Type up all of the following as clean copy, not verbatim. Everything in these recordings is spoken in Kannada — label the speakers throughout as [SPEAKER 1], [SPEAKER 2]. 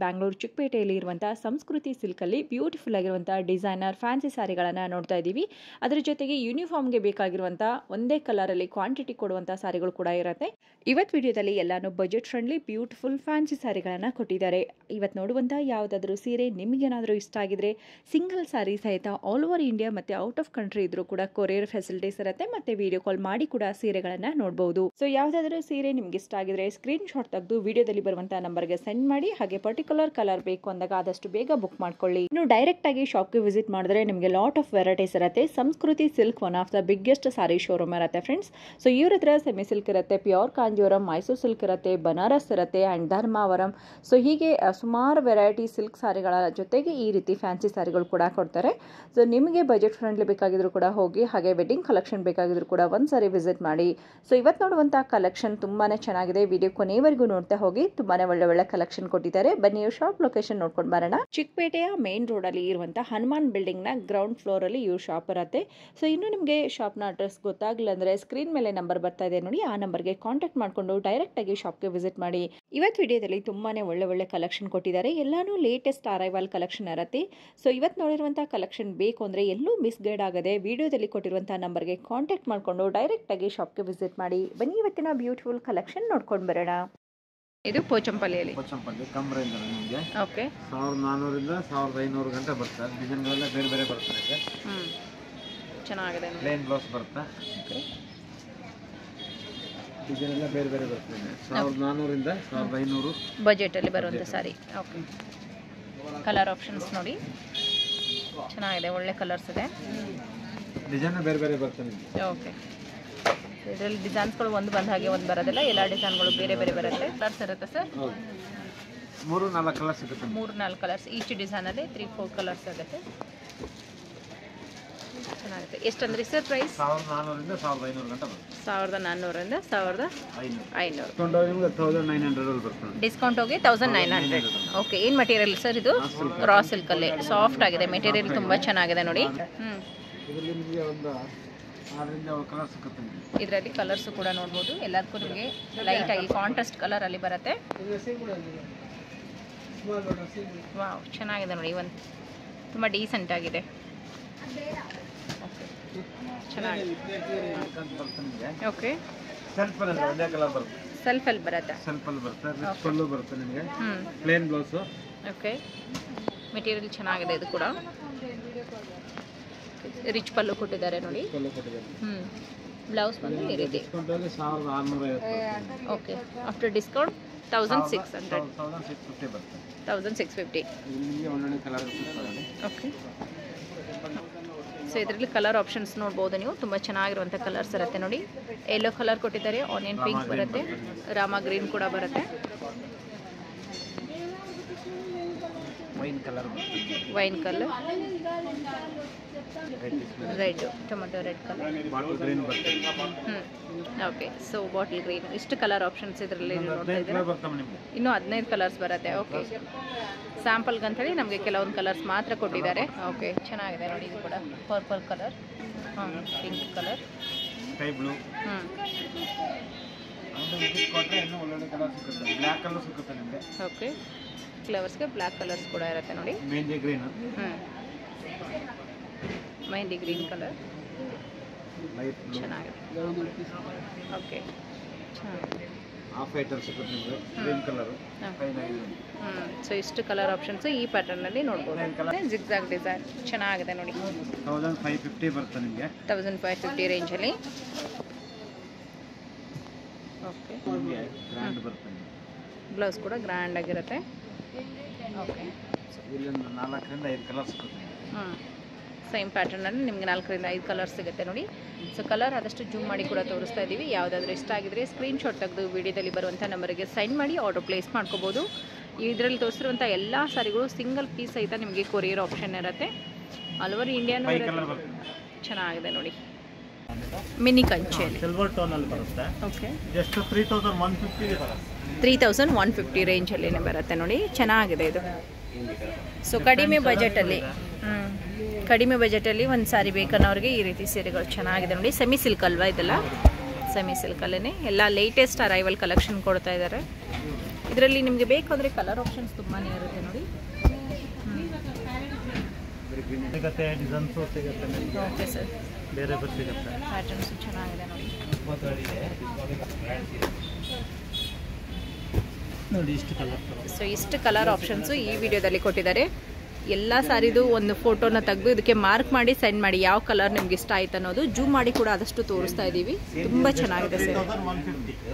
[SPEAKER 1] ಬ್ಯಾಂಗ್ಳೂರು ಚಿಕ್ಕಪೇಟೆಯಲ್ಲಿ ಇರುವಂತಹ ಸಂಸ್ಕೃತಿ ಸಿಲ್ಕಲ್ಲಿ ಬ್ಯೂಟಿಫುಲ್ ಆಗಿರುವಂತಹ ಡಿಸೈನರ್ ಫ್ಯಾನ್ಸಿ ಸ್ಯಾರಿಗಳನ್ನು ನೋಡ್ತಾ ಇದ್ದೀವಿ. ಅದರ ಜೊತೆಗೆ ಯೂನಿಫಾರ್ಮ್ಗೆ ಬೇಕಾಗಿರುವಂತಹ ಒಂದೇ ಕಲರಲ್ಲಿ ಕ್ವಾಂಟಿಟಿ ಕೊಡುವಂತಹ ಸ್ಯಾರಿಗಳು ಕೂಡ ಇರುತ್ತೆ. ಇವತ್ತು ವಿಡಿಯೋದಲ್ಲಿ ಎಲ್ಲಾನು ಬಜೆಟ್ ಫ್ರೆಂಡ್ಲಿ ಬ್ಯೂಟಿಫುಲ್ ಫ್ಯಾನ್ಸಿ ಸ್ಯಾರಿಗಳನ್ನು ಕೊಟ್ಟಿದ್ದಾರೆ. ಇವತ್ತು ನೋಡುವಂತಹ ಯಾವುದಾದ್ರೂ ಸೀರೆ ನಿಮಗೇನಾದರೂ ಇಷ್ಟ ಆಗಿದ್ರೆ ಸಿಂಗಲ್ ಸ್ಯಾರಿ ಸಹಿತ ಆಲ್ ಓವರ್ ಇಂಡಿಯಾ ಮತ್ತು ಔಟ್ ಆಫ್ ಕಂಟ್ರಿ ಇದ್ರೂ ಕೂಡ ಕೊರಿಯರ್ ಫೆಸಿಲಿಟೀಸ್ ಇರುತ್ತೆ. ಮತ್ತೆ ವಿಡಿಯೋ ಕಾಲ್ ಮಾಡಿ ಕೂಡ ಸೀರೆಗಳನ್ನು ನೋಡಬಹುದು. ಸೊ ಯಾವುದಾದ್ರೂ ಸೀರೆ ನಿಮ್ಗೆ ಇಷ್ಟ ಆಗಿದ್ರೆ ಸ್ಕ್ರೀನ್ ಶಾಟ್ ತೆಗೆದು ವಿಡಿಯೋದಲ್ಲಿ ಬರುವಂತಹ ನಂಬರ್ಗೆ ಸೆಂಡ್ ಮಾಡಿ. ಹಾಗೆ ಪರ್ಟಿಕ್ಯುಲರ್ ಕಲರ್ ಬೇಕು ಅಂದಾಗ ಆದಷ್ಟು ಬೇಗ ಬುಕ್ ಮಾಡ್ಕೊಳ್ಳಿ. ಇನ್ನು ಡೈರೆಕ್ಟ್ ಆಗಿ ಶಾಪ್ಗೆ ವಿಸಿಟ್ ಮಾಡಿದ್ರೆ ನಿಮಗೆ ಲಾಟ್ ಆಫ್ ವೆರೈಟೀಸ್ ಇರುತ್ತೆ. ಸಂಸ್ಕೃತಿ silk one of the biggest sorry showroom ಇರುತ್ತೆ ಫ್ರೆಂಡ್ಸ್. ಸೊ ಇವ್ರ ಹತ್ರ ಸೆಮಿ ಸಿಲ್ಕ್ ಇರುತ್ತೆ, ಪ್ಯೂರ್ ಕಾಂಜೀವರಂ, ಮೈಸೂರು ಸಿಲ್ಕ್ ಇರುತ್ತೆ, ಬನಾರಸ್ ಇರುತ್ತೆ ಅಂಡ್ ಧರ್ಮಾವರಂ. ಸೊ ಹೀಗೆ ಸುಮಾರು ವೆರೈಟಿ ಸಿಲ್ಕ್ ಸಾರಿಗಳ ಜೊತೆಗೆ ಈ ರೀತಿ ಫ್ಯಾನ್ಸಿ ಸಾರಿಗಳು ಕೂಡ ಕೊಡ್ತಾರೆ. ಸೊ ನಿಮಗೆ ಬಜೆಟ್ ಫ್ರೆಂಡ್ಲಿ ಬೇಕಾಗಿದ್ರು ಕೂಡ ಹೋಗಿ, ಹಾಗೆ ವೆಡ್ಡಿಂಗ್ ಕಲೆಕ್ಷನ್ ಬೇಕಾಗಿದ್ರು ಕೂಡ ಒಂದ್ಸರಿ ವಿಸಿಟ್ ಮಾಡಿ. ಸೊ ಇವತ್ತು ನೋಡುವಂತಹ ಕಲೆಕ್ಷನ್ ತುಂಬಾನೇ ಚೆನ್ನಾಗಿದೆ. ವಿಡಿಯೋ ಕೊನೆವರೆಗೂ ನೋಡ್ತಾ ಹೋಗಿ. ತುಂಬಾನೇ ಒಳ್ಳೆ ಕಲೆಕ್ಷನ್ ಕೊಟ್ಟಿದ್ದಾರೆ. ಬನ್ನಿ ಶಾಪ್ ಲೊಕೇಶನ್ ನೋಡ್ಕೊಂಡು ಬರೋಣ. ಚಿಕ್ಕಪೇಟೆಯ ಮೇನ್ ರೋಡ್ ಅಲ್ಲಿ ಇರುವಂತಹ ಹನುಮಾನ್ ಬಿಲ್ಡಿಂಗ್ ನ ಗ್ರೌಂಡ್ ಫ್ಲೋರ್ ಅಲ್ಲಿ ಇವ್ರ ಶಾಪ್ ಇರುತ್ತೆ. ಸೊ ಇನ್ನು ನಿಮಗೆ ಶಾಪ್ ನ ಅಡ್ರೆಸ್ ಗೊತ್ತಾಗ್ಲಿಲ್ಲ ಅಂದ್ರೆ ಸ್ಕ್ರೀನ್ ಮೇಲೆ ನಂಬರ್ ಬರ್ತಾ ಇದೆ ನೋಡಿ, ಆ ನಂಬರ್ಗೆ ಕಾಂಟ್ಯಾಕ್ಟ್ ಮಾಡ್ಕೊಂಡು ಡೈರೆಕ್ಟ್ ಆಗಿ ಶಾಪ್ಗೆ ವಿಸಿಟ್ ಮಾಡಿ. ಇವತ್ತು ವಿಡಿಯೋದಲ್ಲಿ ತುಂಬಾನೇ ಒಳ್ಳೆ ಕಲೆಕ್ಷನ್ ಕೊಟ್ಟಿದ್ದಾರೆ. ಎಲ್ಲಾನು ಲೇಟೆಸ್ಟ್ ಅರೈವಲ್ ಕಲೆಕ್ಷನ್ ಇರುತ್ತೆ. ಸೊ ಇವತ್ತು ನೋಡಿರುವಂತಹ ಕಲೆಕ್ಷನ್ ಬೇಕು ಅಂದ್ರೆ ಎಲ್ಲೂ ಮಿಸ್ ಗೈಡ್ ಆಗದೆ ವಿಡಿಯೋದಲ್ಲಿ ಕೊಟ್ಟಿರುವಂತಹ ನಂಬರ್ಗೆ ಕಾಂಟ್ಯಾಕ್ಟ್ ಮಾಡ್ಕೊಂಡು ಡೈರೆಕ್ಟ್ ಆಗಿ ಶಾಪ್ಗೆ ವಿಸಿಟ್ ಮಾಡಿ. ಬನ್ನಿ ಇವತ್ತಿನ ಬ್ಯೂಟಿಫುಲ್ ಕಲೆಕ್ಷನ್ ನೋಡ್ಕೊಂಡು ಬರೋಣ. ಇದು ಪೋಚಂಪಲ್ಲಿಯಲ್ಲಿ
[SPEAKER 2] ಕಮ್ ರೇಂಜ್ ನಿಮಗೆ
[SPEAKER 1] ಓಕೆ
[SPEAKER 2] 1400 ಇಂದ 1500 ಗಂಟೆ ಬರುತ್ತೆ. ಡಿಸೈನ್ಗಳೆಲ್ಲ ಬೇರೆ ಬರ್ತದೆ.
[SPEAKER 1] ಚೆನ್ನಾಗಿದೆ.
[SPEAKER 2] ಪ್ಲೇನ್ ಬ್ಲೌಸ್ ಬರುತ್ತೆ. ಡಿಸೈನ್ ಎಲ್ಲ ಬೇರೆ ಬರ್ತದೆ. 1400 ಇಂದ 1500
[SPEAKER 1] ಬಜೆಟ್ ಅಲ್ಲಿ ಬರುವಂತ ಸಾರಿ. ಓಕೆ, ಕಲರ್ ಆಪ್ಷನ್ಸ್ ನೋಡಿ ಚೆನ್ನಾಗಿದೆ, ಒಳ್ಳೆ ಕಲರ್ಸ್ ಇದೆ.
[SPEAKER 2] ಡಿಸೈನ್ ಬೇರೆ ಬರ್ತದೆ ನಿಮಗೆ.
[SPEAKER 1] ಓಕೆ, ಇದರಲ್ಲಿ ಡಿಸೈನ್ಸ್ಗಳು ಒಂದು ಬಂದ ಹಾಗೆ ಒಂದು ಬರೋದಿಲ್ಲ, ಎಲ್ಲ ಡಿಸೈನ್ಗಳು ಬೇರೆ ಬರುತ್ತೆ. ಕಲರ್ಸ್ ಇರುತ್ತೆ ಸರ್?
[SPEAKER 2] 3-4 ಕಲರ್ಸ್ ಸಿಗುತ್ತೆ.
[SPEAKER 1] 3-4 ಕಲರ್ಸ್ ಈಚ್ ಡಿಸೈನಲ್ಲಿ 3-4 ಕಲರ್ಸ್ ಆಗುತ್ತೆ. ಚೆನ್ನಾಗುತ್ತೆ. ಎಷ್ಟಂದ್ರಿ ಸರ್ ಪ್ರೈಸ್?
[SPEAKER 2] 1400 ಇಂದ 1500 ಗಂಟೆ ಬರುತ್ತೆ.
[SPEAKER 1] 1400 ಇಂದ 1500
[SPEAKER 2] ನಿಮಗೆ 1900 ಬರ್ತದೆ.
[SPEAKER 1] ಡಿಸ್ಕೌಂಟ್ ಹೋಗಿ 1900. ಓಕೆ, ಏನು ಮಟೀರಿಯಲ್ ಸರ್ ಇದು? ರಾ ಸಿಲ್ಕ್ ಅಲ್ಲಿ ಸಾಫ್ಟ್ ಆಗಿದೆ ಮೆಟೀರಿಯಲ್, ತುಂಬಾ ಚೆನ್ನಾಗಿದೆ ನೋಡಿ.
[SPEAKER 2] ಇದರಲ್ಲಿ ನಿಮಗೆ ಒಂದು 6-7 ಕಲರ್ ಸಿಗುತ್ತೆ.
[SPEAKER 1] ಇದರಲ್ಲಿ ಕಲರ್ಸ್ ಕೂಡ ನೋಡ್ಬೋದು. ಎಲ್ಲದಕ್ಕೂ ನಿಮಗೆ ಲೈಟ್ ಆಗಿ ಕಾಂಟ್ರಾಸ್ಟ್ ಕಲರ್ ಅಲ್ಲಿ ಬರುತ್ತೆ. ವಾವ್, ಚೆನ್ನಾಗಿದೆ ನೋಡಿ. ಒಂದು ತುಂಬ ಡೀಸೆಂಟ್ ಆಗಿದೆ. ಓಕೆ,
[SPEAKER 2] ಸೆಲ್ಫ್ ಅಲ್ಲಿ ಒಂದೇ ಕಲರ್ ಬರುತ್ತೆ.
[SPEAKER 1] ಸೆಲ್ಫ್ ಅಲ್ಲಿ ಬರುತ್ತೆ.
[SPEAKER 2] ಸೆಲ್ಫ್ ಅಲ್ಲಿ ಬರುತ್ತೆ. ರಿಚ್ ಪಲ್ಲು ಬರುತ್ತೆ ನಿಮಗೆ. Plain blouse.
[SPEAKER 1] ಓಕೆ, ಮೆಟೀರಿಯಲ್ ಚೆನ್ನಾಗಿದೆ. ಇದು ಕೂಡ ರಿಚ್ ಪಲ್ಲು ಕೊಟ್ಟಿದ್ದಾರೆ ನೋಡಿ. ಬ್ಲೌಸ್ ಬಂದು ಈ ರೀತಿ. Okay, after discount 1650. Okay, so ಇದರಲ್ಲಿ ಕಲರ್ ಆಪ್ಷನ್ಸ್ ನೋಡ್ಬೋದು ನೀವು. ತುಂಬ ಚೆನ್ನಾಗಿರುವಂಥ ಕಲರ್ಸ್ ಇರುತ್ತೆ ನೋಡಿ. ಯೆಲ್ಲೋ ಕಲರ್ ಕೊಟ್ಟಿದ್ದಾರೆ, ಆನಿಯನ್ ಪಿಂಕ್ ಬರುತ್ತೆ, ರಾಮ ಗ್ರೀನ್ ಕೂಡ ಬರುತ್ತೆ, wine colour, red, tomato red colour, okay. So bottle green, ಇಷ್ಟು ಕಲರ್ ಆಪ್ಷನ್ಸ್ ಇದರಲ್ಲಿ ನೋಡ್ತಾ ಇದ್ದೀರಾ. ಇನ್ನೂ 15 ಕಲರ್ಸ್ ಬರುತ್ತೆ. ಓಕೆ, ಸ್ಯಾಂಪಲ್ಗೆ ಅಂಥೇಳಿ ನಮಗೆ ಕೆಲವೊಂದು ಕಲರ್ಸ್ ಮಾತ್ರ ಕೊಟ್ಟಿದ್ದಾರೆ. ಓಕೆ, ಚೆನ್ನಾಗಿದೆ ನೋಡಿ. ಇದು ಕೂಡ purple colour, pink colour,
[SPEAKER 2] sky blue.
[SPEAKER 1] Okay, ಫ್ಲವರ್ಸ್ಗೆ ಬ್ಲ್ಯಾಕ್ ಕಲರ್ಸ್ ಕೂಡ ಇರುತ್ತೆ ನೋಡಿ.
[SPEAKER 2] Mehndi green.
[SPEAKER 1] Mehndi green colour ಚೆನ್ನಾಗಿದೆ. ಓಕೆ, ಸೊ ಇಷ್ಟು ಕಲರ್ ಆಪ್ಷನ್ಸ್ ಈ ಪ್ಯಾಟರ್ನಲ್ಲಿ ನೋಡ್ಬೋದು. ಜಿಗ್ಜಾಗ್ ಡಿಸೈನ್ ಚೆನ್ನಾಗಿದೆ ನೋಡಿ.
[SPEAKER 2] 1550 ಬರುತ್ತೆ ನಿಮಗೆ.
[SPEAKER 1] 1550 ರೇಂಜಲ್ಲಿ. ಓಕೆ,
[SPEAKER 2] ಗ್ರ್ಯಾಂಡ್ ಬರುತ್ತೆ.
[SPEAKER 1] ಬ್ಲೌಸ್ ಕೂಡ ಗ್ರ್ಯಾಂಡ್ ಆಗಿರುತ್ತೆ. ಓಕೆ,
[SPEAKER 2] ಇಲ್ಲಿಂದ 4ರಿಂದ 5 ಕಲರ್ ಸಿಗುತ್ತೆ.
[SPEAKER 1] ಸೇಮ್ ಪ್ಯಾಟರ್ನಲ್ಲಿ ನಿಮಗೆ 4ರಿಂದ 5 ಕಲರ್ಸ್ ಸಿಗುತ್ತೆ ನೋಡಿ. ಸೊ ಕಲರ್ ಆದಷ್ಟು ಜೂಮ್ ಮಾಡಿ ಕೂಡ ತೋರಿಸ್ತಾ ಇದ್ದೀವಿ. ಯಾವುದಾದ್ರೂ ಇಷ್ಟ ಆಗಿದ್ರೆ ಸ್ಕ್ರೀನ್ ಶಾಟ್ ತೆಗೆದು ವಿಡಿಯೋದಲ್ಲಿ ಬರುವಂಥ ನಂಬರಿಗೆ ಸೆಂಡ್ ಮಾಡಿ ಆರ್ಡರ್ ಪ್ಲೇಸ್ ಮಾಡ್ಕೋಬೋದು. ಇದರಲ್ಲಿ ತೋರಿಸಿರುವಂಥ ಎಲ್ಲ ಸಾರಿಗಳು ಸಿಂಗಲ್ ಪೀಸ್ ಸಹಿತ ನಿಮಗೆ ಕೊರಿಯರ್ ಆಪ್ಷನ್ ಇರುತ್ತೆ. ಆಲ್ ಓವರ್ ಇಂಡಿಯಾನು ಇರುತ್ತೆ. ಚೆನ್ನಾಗಿದೆ ನೋಡಿ. ಮಿನಿ ಕಂಚೆಯಲ್ಲಿ
[SPEAKER 2] ಸಿಲ್ವರ್ ಟೋನಲ್ಲಿ ಬರುತ್ತೆ.
[SPEAKER 1] ಓಕೆ,
[SPEAKER 2] ಜಸ್ಟ್ 3150 ಇದೆ.
[SPEAKER 1] 3150 ರೇಂಜಲ್ಲಿ ಬರುತ್ತೆ ನೋಡಿ. ಚೆನ್ನಾಗಿದೆ ಇದು. ಸೊ ಕಡಿಮೆ ಬಜೆಟಲ್ಲಿ ಒಂದು ಸಾರಿ ಬೇಕನ್ನೋರಿಗೆ ಈ ರೀತಿ ಸೀರೆಗಳು ಚೆನ್ನಾಗಿದೆ ನೋಡಿ. ಸೆಮಿ ಸಿಲ್ಕ್ ಅಲ್ವಾ ಇದೆಲ್ಲ? ಸೆಮಿ ಸಿಲ್ಕಲ್ಲೇ ಎಲ್ಲ ಲೇಟೆಸ್ಟ್ ಅರೈವಲ್ ಕಲೆಕ್ಷನ್ ಕೊಡ್ತಾ ಇದ್ದಾರೆ. ಇದರಲ್ಲಿ ನಿಮಗೆ ಬೇಕಂದರೆ ಕಲರ್ ಆಪ್ಷನ್ಸ್ ತುಂಬಾ ಇರುತ್ತೆ ನೋಡಿ.
[SPEAKER 2] ಸಿಗುತ್ತೆ, ಡಿಸೈನ್ಸು ಸಿಗುತ್ತೆ,
[SPEAKER 1] ಓಕೆ ಸರ್,
[SPEAKER 2] ಬೇರೆ ಬೇರೆ ಸಿಗುತ್ತೆ,
[SPEAKER 1] ಪ್ಯಾಟರ್ನ್ಸ್ ಚೆನ್ನಾಗಿದೆ ನೋಡಿ.
[SPEAKER 2] ನೋಡಿ ಇಷ್ಟು ಕಲರ್.
[SPEAKER 1] ಸೊ ಇಷ್ಟು ಕಲರ್ ಆಪ್ಷನ್ಸು ಈ ವಿಡಿಯೋದಲ್ಲಿ ಕೊಟ್ಟಿದ್ದಾರೆ. ಎಲ್ಲ ಸಾರಿದು ಒಂದು ಫೋಟೋನ ತೆಗೆದು ಇದಕ್ಕೆ ಮಾರ್ಕ್ ಮಾಡಿ ಸೆಂಡ್ ಮಾಡಿ ಯಾವ ಕಲರ್ ನಿಮ್ಗೆ ಇಷ್ಟ ಆಯ್ತು ಅನ್ನೋದು. ಜೂಮ್ ಮಾಡಿ ಕೂಡ ಆದಷ್ಟು ತೋರಿಸ್ತಾ ಇದ್ದೀವಿ. ತುಂಬ ಚೆನ್ನಾಗಿದೆ ಸರ್.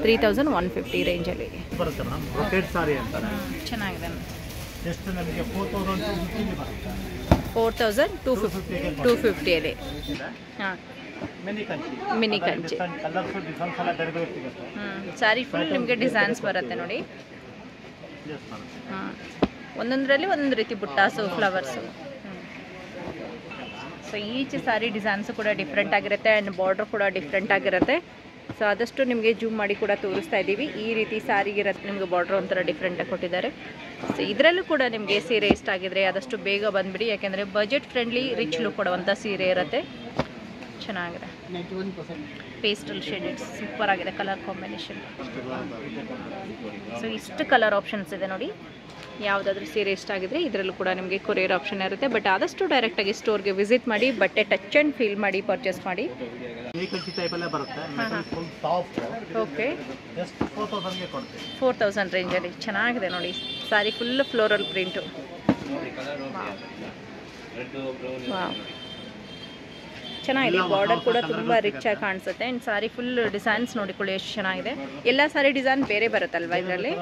[SPEAKER 1] 3150 ರೇಂಜಲ್ಲಿ
[SPEAKER 2] ಬರುತ್ತೆ ಮೇಡಮ್. ಬ್ರೊಕೇಡ್ ಸಾರಿ ಅಂತಾರೆ.
[SPEAKER 1] ಚೆನ್ನಾಗಿದೆ.
[SPEAKER 2] ಎಷ್ಟು ನಮಗೆ
[SPEAKER 1] 4250 ಹಾಂ, ಮಿನಿ ಕಂಚಿ. ಸಾರಿ ಫುಲ್ ನಿಮಗೆ ಡಿಸೈನ್ಸ್ ಬರುತ್ತೆ ನೋಡಿ. ಹಾಂ, ಒಂದೊಂದರಲ್ಲಿ ಒಂದೊಂದು ರೀತಿ ಬುಟ್ಟಾಸು, ಫ್ಲವರ್ಸು. ಸೊ ಈಚ್ ಸಾರಿ ಡಿಸೈನ್ಸು ಕೂಡ ಡಿಫ್ರೆಂಟ್ ಆಗಿರುತ್ತೆ ಆ್ಯಂಡ್ ಬಾರ್ಡ್ರ್ ಕೂಡ ಡಿಫ್ರೆಂಟ್ ಆಗಿರುತ್ತೆ. ಸೊ ಆದಷ್ಟು ನಿಮಗೆ ಜೂಮ್ ಮಾಡಿ ಕೂಡ ತೋರಿಸ್ತಾ ಇದ್ದೀವಿ. ಈ ರೀತಿ ಸಾರಿಗಿರುತ್ತೆ, ನಿಮಗೆ ಬಾರ್ಡ್ರ್ ಒಂಥರ ಡಿಫ್ರೆಂಟಾಗಿ ಕೊಟ್ಟಿದ್ದಾರೆ. ಸೊ ಇದರಲ್ಲೂ ಕೂಡ ನಿಮಗೆ ಸೀರೆ ಇಷ್ಟ ಆಗಿದ್ರೆ ಆದಷ್ಟು ಬೇಗ ಬಂದುಬಿಡಿ, ಯಾಕೆಂದರೆ ಬಜೆಟ್ ಫ್ರೆಂಡ್ಲಿ ರಿಚ್ ಲುಕ್ ಕೊಡುವಂಥ ಸೀರೆ ಇರುತ್ತೆ. ಚೆನ್ನಾಗಿದೆ. ಪೇಸ್ಟಲ್ ಶೇಡ್ ಸೂಪರ್ ಆಗಿದೆ ಕಲರ್ ಕಾಂಬಿನೇಷನ್. ಸೊ ಇಷ್ಟು ಕಲರ್ ಆಪ್ಷನ್ಸ್ ಇದೆ ನೋಡಿ. ಯಾವುದಾದ್ರೂ ಸೀರೆ ಇಷ್ಟ ಆಗಿದ್ರೆ ಇದರಲ್ಲೂ ಕೂಡ ನಿಮಗೆ ಕೊರಿಯರ್ ಆಪ್ಷನ್ ಇರುತ್ತೆ. ಬಟ್ ಆದಷ್ಟು ಡೈರೆಕ್ಟಾಗಿ ಸ್ಟೋರ್ಗೆ ವಿಸಿಟ್ ಮಾಡಿ, ಬಟ್ಟೆ ಟಚ್ ಆ್ಯಂಡ್ ಫೀಲ್ ಮಾಡಿ ಪರ್ಚೇಸ್ ಮಾಡಿ. ಓಕೆ, 4000 ರೇಂಜಲ್ಲಿ ಚೆನ್ನಾಗಿದೆ ನೋಡಿ. ಸಾರಿ ಫುಲ್ ಫ್ಲೋರಲ್ ಪ್ರಿಂಟು. ಚೆನ್ನಾಗಿದೆ. ಬಾರ್ಡರ್ ಕೂಡ ತುಂಬ ರಿಚ್ ಆಗಿ ಕಾಣಿಸುತ್ತೆ. ಆ್ಯಂಡ್ ಸಾರಿ ಫುಲ್ ಡಿಸೈನ್ಸ್ ನೋಡಿಕೊಳ್ಳಿ ಎಷ್ಟು ಚೆನ್ನಾಗಿದೆ. ಎಲ್ಲ ಸಾರಿ ಡಿಸೈನ್ ಬೇರೆ ಬರುತ್ತಲ್ವಾ ಇದರಲ್ಲಿ?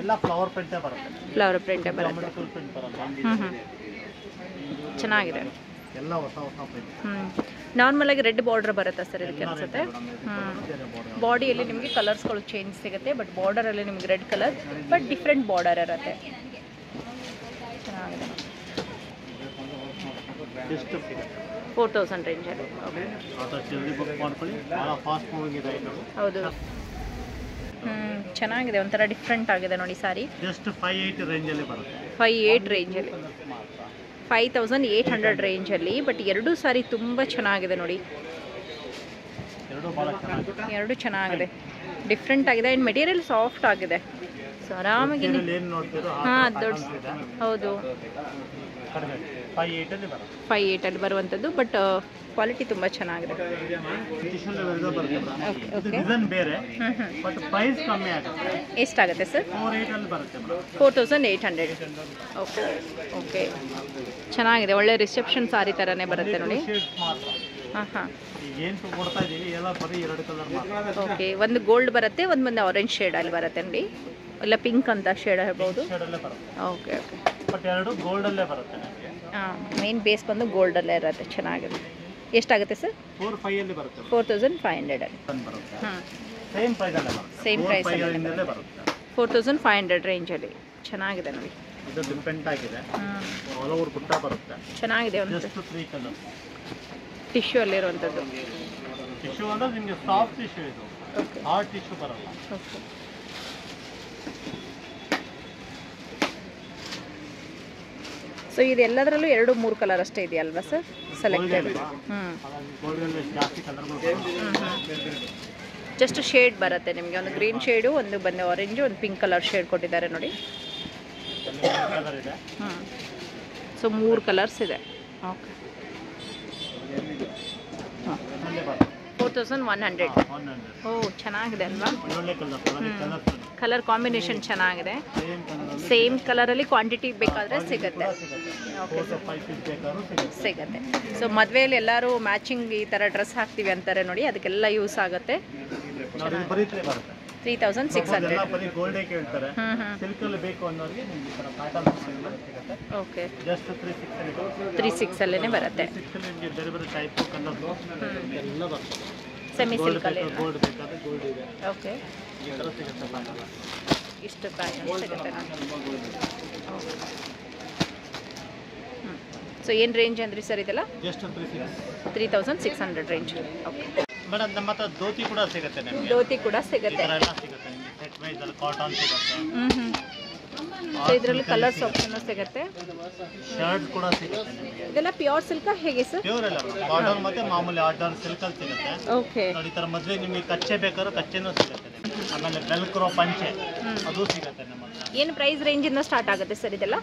[SPEAKER 2] ಎಲ್ಲ ಫ್ಲವರ್ ಪ್ರಿಂಟೇ ಬರುತ್ತೆ.
[SPEAKER 1] ಫ್ಲವರ್ ಪ್ರಿಂಟೇ ಬರುತ್ತೆ. ಚೆನ್ನಾಗಿದೆ.
[SPEAKER 2] ಎಲ್ಲ ಹೊಸ ಹೊಸ ಪ್ರಿಂಟ್.
[SPEAKER 1] ನಾರ್ಮಲ್ ಆಗಿ ರೆಡ್ ಬಾರ್ಡರ್ ಬರುತ್ತೆ ಸರ್ ಇದಕ್ಕೆ ಅನ್ಸುತ್ತೆ. ಬಾಡಿಯಲ್ಲಿ ನಿಮಗೆ ಕಲರ್ಸ್ಗಳು ಚೇಂಜ್ ಸಿಗುತ್ತೆ, ಬಟ್ ಬಾರ್ಡರಲ್ಲಿ ನಿಮಗೆ red colour but different border ಇರುತ್ತೆ. ಚೆನ್ನಾಗಿದೆ. 4000 ರೇಂಜಲ್ಲಿ. ಹೌದು, ಚೆನ್ನಾಗಿದೆ. ಒಂಥರ ಡಿಫ್ರೆಂಟ್ ಆಗಿದೆ ನೋಡಿ ಸಾರಿ.
[SPEAKER 2] ಜಸ್ಟ್ 58 ರೇಂಜಲ್ಲಿ ಬರುತ್ತೆ.
[SPEAKER 1] 58 ರೇಂಜಲ್ಲಿ, 5800 ರೇಂಜಲ್ಲಿ. ಬಟ್ ಎರಡು ಸಾರಿ ತುಂಬ ಚೆನ್ನಾಗಿದೆ ನೋಡಿ. ಎರಡು ಚೆನ್ನಾಗಿದೆ, ಡಿಫ್ರೆಂಟ್ ಆಗಿದೆ. ಆ್ಯಂಡ್ ಮೆಟೀರಿಯಲ್ ಸಾಫ್ಟ್ ಆಗಿದೆ. ಸೊ ಆರಾಮಾಗಿ ಹಾಂ ದೊಡ್ಡ, ಹೌದು 58ಅಲ್ಲಿ ಬರುವಂಥದ್ದು. ಬಟ್ ಕ್ವಾಲಿಟಿ ತುಂಬ ಚೆನ್ನಾಗಿದೆ. ಎಷ್ಟಾಗುತ್ತೆ ಸರ್? 4800. ಓಕೆ ಓಕೆ, ಚೆನ್ನಾಗಿದೆ. ಒಳ್ಳೆ ರಿಸೆಪ್ಷನ್ ಸಾರಿ ಥರನೇ ಬರುತ್ತೆ ನೋಡಿ. ಹಾಂ ಹಾಂ, ಓಕೆ. ಒಂದು ಗೋಲ್ಡ್ ಬರುತ್ತೆ, ಒಂದು ಆರೆಂಜ್ ಶೇಡಲ್ಲಿ ಬರುತ್ತೆ ನೋಡಿ. ಇಲ್ಲ ಪಿಂಕ್ ಅಂತ ಶೇಡ್ ಹೇಳ್ಬೋದು. ಓಕೆ ಓಕೆ,
[SPEAKER 2] ಬಟ್ ಎರಡು ಗೋಲ್ಡಲ್ಲೇ ಬರುತ್ತೆ.
[SPEAKER 1] ಹಾಂ, ಮೇನ್ ಬೇಸ್ ಬಂದು ಗೋಲ್ಡಲ್ಲೇ ಇರುತ್ತೆ. ಚೆನ್ನಾಗಿದೆ. ಎಷ್ಟಾಗುತ್ತೆ ಸರ್?
[SPEAKER 2] 4500 ಬರುತ್ತೆ.
[SPEAKER 1] 4500. ಹಾಂ,
[SPEAKER 2] ಸೇಮ್ ಪ್ರೈಸಲ್ಲೇ ಬರುತ್ತೆ.
[SPEAKER 1] ಸೇಮ್ ಪ್ರೈಸಲ್ಲೇ
[SPEAKER 2] ಬರುತ್ತೆ.
[SPEAKER 1] 4500 ರೇಂಜಲ್ಲಿ ಚೆನ್ನಾಗಿದೆ ನೋಡಿ.
[SPEAKER 2] ಇದು ಡಿಫ್ರೆಂಟ್ ಆಗಿದೆ. ಆಲ್ ಓವರ್ ಬುಟ್ಟ ಬರುತ್ತೆ.
[SPEAKER 1] ಚೆನ್ನಾಗಿದೆ. ಒಂದು
[SPEAKER 2] ಜಸ್ಟ್ 3 ಕಲರ್ಸ್
[SPEAKER 1] ಟಿಶ್ಯೂ ಅಲ್ಲಿರುವಂಥದ್ದು.
[SPEAKER 2] ಟಿಶ್ಯೂ ಅಂದರೆ ನಿಮಗೆ ಸಾಫ್ಟ್ ಟಿಶ್ಯೂ ಇದು.
[SPEAKER 1] ಓಕೆ,
[SPEAKER 2] ಹಾರ್ಡ್ ಟಿಶ್ಯೂ ಬರಲ್ಲ.
[SPEAKER 1] ಓಕೆ. ಸೊ ಇದೆಲ್ಲದರಲ್ಲೂ 2-3 ಕಲರ್ ಅಷ್ಟೇ ಇದೆಯಲ್ವಾ ಸರ್ ಸೆಲೆಕ್ಟೆಡ್? ಜಸ್ಟ್ ಶೇಡ್ ಬರುತ್ತೆ ನಿಮಗೆ. ಒಂದು ಗ್ರೀನ್ ಶೇಡು, ಒಂದು ಬಂದು ಆರೆಂಜು, ಒಂದು ಪಿಂಕ್ ಕಲರ್ ಶೇಡ್ ಕೊಟ್ಟಿದ್ದಾರೆ ನೋಡಿ. ಸೊ 3 ಕಲರ್ಸ್ ಇದೆ. ಓಕೆ, 4100. ಓ ಚೆನ್ನಾಗಿದೆ ಅಲ್ವಾ? ಕಲರ್ ಕಾಂಬಿನೇಷನ್ ಚೆನ್ನಾಗಿದೆ. ಸೇಮ್ ಕಲರಲ್ಲಿ ಕ್ವಾಂಟಿಟಿ ಬೇಕಾದರೆ ಸಿಗುತ್ತೆ. ಓಕೆ, ಸಿಗುತ್ತೆ. ಸೊ ಮದುವೆಯಲ್ಲಿ ಎಲ್ಲರೂ ಮ್ಯಾಚಿಂಗ್ ಈ ಥರ ಡ್ರೆಸ್ ಹಾಕ್ತೀವಿ ಅಂತಾರೆ ನೋಡಿ, ಅದಕ್ಕೆಲ್ಲ ಯೂಸ್ ಆಗುತ್ತೆ. 3600. ಓಕೆ, 36ಅಲ್ಲೇ ಬರುತ್ತೆ. ಸೆಮಿ ಸಿಲ್ಕಲ್ಲಿ. ಓಕೆ, ಇಷ್ಟು ಪ್ಯಾಟರ್ನ್ ಸಿಗುತ್ತೆ ನೋಡಿ. ಸೊ ಏನು ರೇಂಜ್ ಅಂದ್ರಿ ಸರ್ ಇದೆಲ್ಲ? 3600 ರೇಂಜ್. ಓಕೆ
[SPEAKER 2] ಮೇಡಮ್, ನಮ್ಮ ಹತ್ರ ಧೋತಿ ಕೂಡ ಸಿಗುತ್ತೆ. ನಿಮಗೆ
[SPEAKER 1] ಧೋತಿ ಕೂಡ ಸಿಗುತ್ತೆ.
[SPEAKER 2] ಸೆಟ್ ವೈಸ್ ಅಲ್ಲಿ ಕಾಟನ್ ಸಿಗುತ್ತೆ.
[SPEAKER 1] ಸೊ ಇದರಲ್ಲಿ ಕಲರ್ಸ್ ಆಪ್ಷನ್ ಸಿಗುತ್ತೆ.
[SPEAKER 2] ಶರ್ಟ್ ಕೂಡ ಸಿಗುತ್ತೆ ನಿಮಗೆ.
[SPEAKER 1] ಇದೆಲ್ಲ ಪ್ಯೂರ್ ಸಿಲ್ಕ್ ಹೇಗೆ ಸರ್?
[SPEAKER 2] ಪ್ಯೂರ್ ಅಲ್ಲ, ಕಾಟನ್ ಮತ್ತೆ ಮಾಮೂಲಿ ಆರ್ಡರ್ ಸಿಲ್ಕ್ ಅಲ್ಲಿ ಸಿಗುತ್ತೆ.
[SPEAKER 1] ಓಕೆ,
[SPEAKER 2] ನೋಡಿ ಈ ತರ ಮದುವೆ ನಿಮಗೆ ಕಚ್ಚೆ ಬೇಕಾದ್ರೆ ಕಚ್ಚೆನೂ ಸಿಗುತ್ತೆ.
[SPEAKER 3] ಆಮೇಲೆ ವೆಲ್ಕ್ರೋ ಪಂಚೆ ಅದು ಸಿಗುತ್ತೆ ನಮ್ಮ ಹತ್ರ.
[SPEAKER 1] ಏನು ಪ್ರೈಸ್ ರೇಂಜಿಂದ ಸ್ಟಾರ್ಟ್ ಆಗುತ್ತೆ ಸರ್ ಇದೆಲ್ಲ?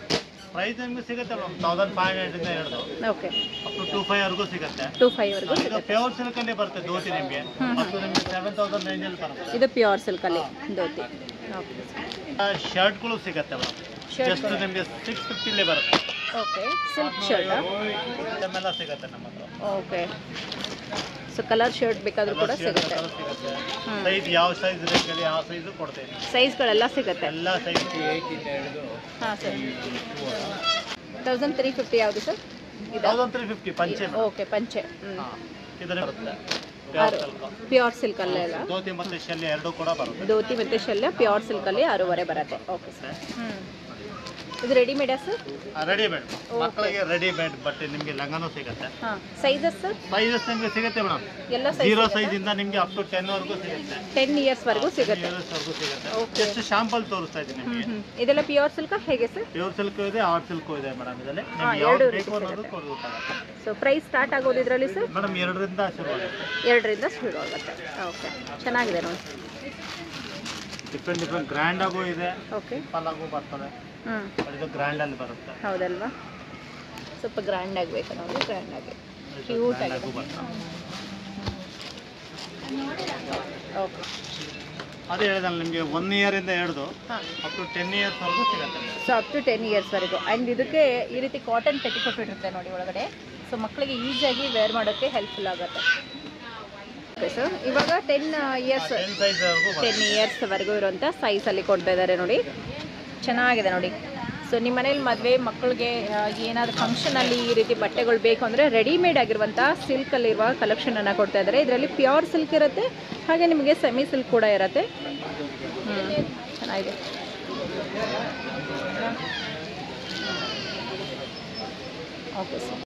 [SPEAKER 3] ಪ್ರೈಸ್ ನಿಮಗೆ ಸಿಗುತ್ತೆ ಮೇಡಮ್ 1500 ಇಂದ ಹಿಡಿದು
[SPEAKER 1] ಓಕೆ,
[SPEAKER 3] ಅಪ್ ಟು 2500 ಸಿಗುತ್ತೆ.
[SPEAKER 1] 2500
[SPEAKER 3] ಇದು ಪ್ಯೂರ್ ಸಿಲ್ಕ್ ಅಲ್ಲಿ ಬರುತ್ತೆ ಧೋತಿ ನಿಮಗೆ. ಅದು ನಿಮಗೆ 7000 ರೇಂಜ್ ಅಲ್ಲಿ ಬರುತ್ತೆ.
[SPEAKER 1] ಇದು ಪ್ಯೂರ್ ಸಿಲ್ಕಲ್ಲಿ ಧೋತಿ. ಓಕೆ,
[SPEAKER 3] ಶರ್ಟ್ಗಳು ಸಿಗುತ್ತೆ ಮೇಡಮ್. ಜಸ್ಟ್ ನಿಮಗೆ 650 ಬರುತ್ತೆ.
[SPEAKER 1] ಓಕೆ, ಸಿಲ್ಕ್ ಶರ್ಟ್
[SPEAKER 3] ಇದೆಲ್ಲ ಸಿಗುತ್ತೆ ನಮ್ಮ ಹತ್ರ.
[SPEAKER 1] ಓಕೆ, ಸೊ ಕಲರ್ ಶರ್ಟ್ ಬೇಕಾದರೂ ಕೂಡ ಸಿಗುತ್ತೆ.
[SPEAKER 3] ಸೈಜ್ ಯಾವ ಸೈಜ್ ರೇಂಜಲ್ಲಿ ಆ ಸೈಜ್ ಕೊಡ್ತೇವೆ.
[SPEAKER 1] ಸೈಜ್ಗಳೆಲ್ಲ ಸಿಗುತ್ತೆ.
[SPEAKER 3] ಎಲ್ಲ ಸೈಜ್
[SPEAKER 1] ಹಾಂ ಸರ್. 1350 ಯಾವುದು ಸರ್?
[SPEAKER 3] 1350 ಪಂಚೆ.
[SPEAKER 1] ಓಕೆ, ಪಂಚೆ.
[SPEAKER 3] ಇದರ ಬರುತ್ತೆ
[SPEAKER 1] ಪ್ಯೂರ್ ಸಿಲ್ಕಲ್ಲೇ ಅಲ್ಲ,
[SPEAKER 3] ಧೋತಿ ಮತ್ತು ಶಲ್ಯ ಎರಡು ಕೂಡ ಬರುತ್ತೆ.
[SPEAKER 1] ಧೋತಿ ಮತ್ತು ಶಲ್ಯ ಪ್ಯೂರ್ ಸಿಲ್ಕಲ್ಲಿ 6,500 ಬರುತ್ತೆ. Okay sir. ಇದು ರೆಡಿಮೇಡಾ ಸರ್?
[SPEAKER 3] ರೆಡಿಮೇಡ್ ಮಕ್ಕಳಿಗೆ ರೆಡಿಮೇಡ್ ಬಟ್ಟೆ ನಿಮಗೆ ಲಂಗನೂ ಸಿಗುತ್ತೆ.
[SPEAKER 1] ಹಾಂ, ಸೈಜಸ್ ಸರ್?
[SPEAKER 3] ಸೈಜಸ್ ನಿಮಗೆ ಸಿಗುತ್ತೆ ಮೇಡಮ್.
[SPEAKER 1] ಎಲ್ಲ ಸೈಜ್
[SPEAKER 3] 0 ಸೈಜ್ ಇಂದ ನಿಮಗೆ ಅಪ್ ಟು 10 ವರೆಗೂ ಸಿಗುತ್ತೆ.
[SPEAKER 1] 10 ಇಯರ್ಸ್ವರೆಗೂ ಸಿಗುತ್ತೆ.
[SPEAKER 3] ಜಸ್ಟ್ ಶಾಂಪಲ್ ತೋರಿಸ್ತಾ ಇದ್ದೀನಿ ನಿಮಗೆ.
[SPEAKER 1] ಇದೆಲ್ಲ ಪ್ಯೂರ್ ಸಿಲ್ಕ್ ಹೇಗೆ ಸರ್?
[SPEAKER 3] ಪ್ಯೂರ್ ಸಿಲ್ಕ್ ಇದೆ, ಆರ್ಟ್ ಸಿಲ್ಕ್ ಇದೆ ಮೇಡಮ್. ಇದರಲ್ಲಿ ನಿಮಗೆ
[SPEAKER 1] ಎರಡು
[SPEAKER 3] ಯಾವ್ದು
[SPEAKER 1] ರೀತಿ
[SPEAKER 3] ಬೇಕು ಅನ್ನೋದು
[SPEAKER 1] ಸಿಗುತ್ತೆ.
[SPEAKER 3] ಕೊಡ್ಬೇಕಾಗುತ್ತೆ.
[SPEAKER 1] ಸೊ ಪ್ರೈಸ್ ಸ್ಟಾರ್ಟ್ ಆಗೋದು ಇದರಲ್ಲಿ ಸರ್?
[SPEAKER 3] ಮೇಡಮ್ 2ರಿಂದ ಶುರು ಆಗುತ್ತೆ.
[SPEAKER 1] 2ರಿಂದ ಶುರು ಆಗುತ್ತೆ. ಓಕೆ, ಚೆನ್ನಾಗಿದೆ ನೋಡಿ.
[SPEAKER 3] ಡಿಫ್ರೆಂಟ್ ಗ್ರ್ಯಾಂಡ್ ಆಗು ಇದೆ,
[SPEAKER 1] ಓಕೆ,
[SPEAKER 3] ಸಿಂಪಲ್ ಆಗು ಬರ್ತದೆ. ಇದು ಗ್ರ್ಯಾಂಡ್ ಅಲ್ಲಿ ಬರುತ್ತೆ.
[SPEAKER 1] ಹೌದಲ್ವಾ? ಸ್ವಲ್ಪ ಗ್ರ್ಯಾಂಡ್ ಆಗಬೇಕು ನೋಡಿ, ಗ್ರ್ಯಾಂಡ್ ಆಗಿ ಕ್ಯೂಟ್ ಆಗಿ. ಓಕೆ,
[SPEAKER 3] ಅದೇ ಹೇಳಿದಲ್ಲ ನಿಮಗೆ 1 ಇಯರ್ ಇಂದ ಹಿಡಿದು ಅಪ್ ಟು 10 ಇಯರ್ಸ್ ವರೆಗೂ ಸಿಗುತ್ತೆ.
[SPEAKER 1] ಸೊ ಅಪ್ ಟು 10 ಇಯರ್ಸ್ವರೆಗೂ. ಆ್ಯಂಡ್ ಇದಕ್ಕೆ ಈ ರೀತಿ ಕಾಟನ್ ಪೆಟಿಕೋಟ್ ಇರುತ್ತೆ ನೋಡಿ ಒಳಗಡೆ. ಸೊ ಮಕ್ಕಳಿಗೆ ಈಸಿಯಾಗಿ ವೇರ್ ಮಾಡೋಕ್ಕೆ ಹೆಲ್ಪ್ಫುಲ್ ಆಗುತ್ತೆ. ಓಕೆ ಸರ್, ಇವಾಗ 10 ಇಯರ್ಸ್ 10 ಇಯರ್ಸ್ವರೆಗೂ ಇರುವಂಥ ಸೈಜಲ್ಲಿ ಕೊಡ್ತಾ ಇದ್ದಾರೆ ನೋಡಿ. ಚೆನ್ನಾಗಿದೆ ನೋಡಿ. ಸೊ ನಿಮ್ಮ ಮನೇಲಿ ಮದುವೆ ಮಕ್ಕಳಿಗೆ ಏನಾದರೂ ಫಂಕ್ಷನಲ್ಲಿ ಈ ರೀತಿ ಬಟ್ಟೆಗಳು ಬೇಕು ಅಂದರೆ ರೆಡಿಮೇಡ್ ಆಗಿರುವಂಥ ಸಿಲ್ಕಲ್ಲಿರುವ ಕಲೆಕ್ಷನನ್ನು ಕೊಡ್ತಾ ಇದ್ದಾರೆ. ಇದರಲ್ಲಿ ಪ್ಯೂರ್ ಸಿಲ್ಕ್ ಇರುತ್ತೆ, ಹಾಗೆ ನಿಮಗೆ ಸೆಮಿ ಸಿಲ್ಕ್ ಕೂಡ ಇರುತ್ತೆ. ಚೆನ್ನಾಗಿದೆ. Okay sir.